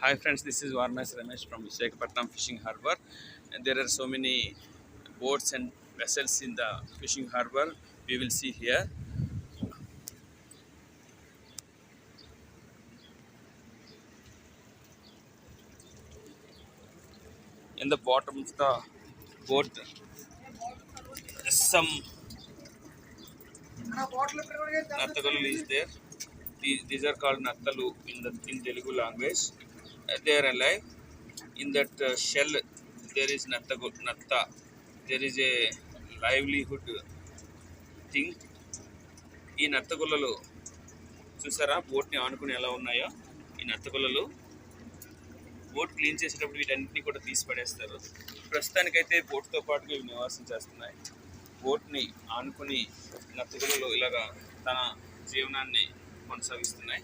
Hi friends, this is Varnas Ramesh from Visakhapatnam Fishing Harbour. And there are so many boats and vessels in the fishing harbour. We will see here. In the bottom of the boat, some nattagalu is there. These are called nattalu in Telugu language. They are alive. In that shell, there is natta. There is a livelihood thing. ఈ నత్తగుల్లలు చూసారా బోట్ని ఆనుకుని ఎలా ఉన్నాయో ఈ నత్తగుల్లలు boat clean చేసేటప్పుడు వీటన్నిటిని కూడా తీసి పడేస్తారు. ప్రస్తుతానికైతే బోట్తో పాటుగా ఇవి నివాసం చేస్తున్నాయి. బోట్ని ఆనుకుని నత్తగుల్లలు ఇలాగా తన జీవనాన్ని కొనసాగిస్తున్నాయి.